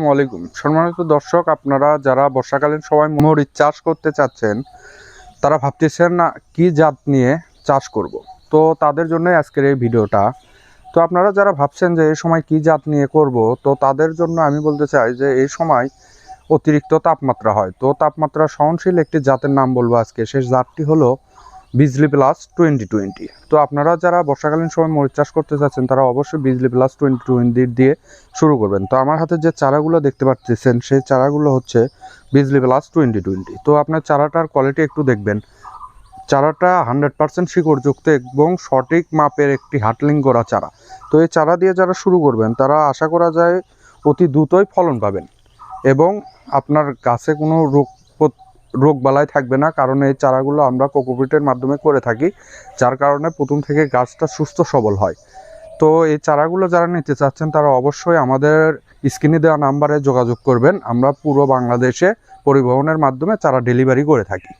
আসসালামাইকুম সম্মানিত দর্শক, আপনারা যারা বর্ষাকালীন সময় মরিচ চাষ করতে চাচ্ছেন, তারা ভাবতেছেন না কি জাত নিয়ে চাষ করব। তো তাদের জন্য আজকের এই ভিডিওটা। তো আপনারা যারা ভাবছেন যে এই সময় কি জাত নিয়ে করব, তো তাদের জন্য আমি বলতে চাই যে এই সময় অতিরিক্ত তাপমাত্রা হয়। তো তাপমাত্রা সহনশীল একটি জাতের নাম বলবো আজকে। সেই জাতটি হলো বিজলি প্লাস 2020। তো আপনারা যারা বর্ষাকালীন সময় মরিচ চাষ করতে চাচ্ছেন, তারা অবশ্যই বিজলি প্লাস 2020 দিয়ে শুরু করবেন। তো আমার হাতে যে চারাগুলো দেখতে পাচ্ছেন, সেই চারাগুলো হচ্ছে বিজলি প্লাস 2020। তো আপনার চারাটার কোয়ালিটি একটু দেখবেন। চারাটা 100% শিকড়যুক্ত এবং সঠিক মাপের একটি হাটলিং করা চারা। তো এই চারা দিয়ে যারা শুরু করবেন, তারা আশা করা যায় অতি দ্রুতই ফলন পাবেন এবং আপনার গাছে কোনো রোগবালাই থাকবে না, কারণ এই চারাগুলো আমরা কোকোপিটের মাধ্যমে করে থাকি, যার কারণে প্রথম থেকে গাছটা সুস্থ সবল হয়। তো এই চারাগুলো যারা নিতে চাচ্ছেন, তারা অবশ্যই আমাদের স্ক্রিনে দেওয়া নাম্বারে যোগাযোগ করবেন। আমরা পুরো বাংলাদেশে পরিবহনের মাধ্যমে চারা ডেলিভারি করে থাকি।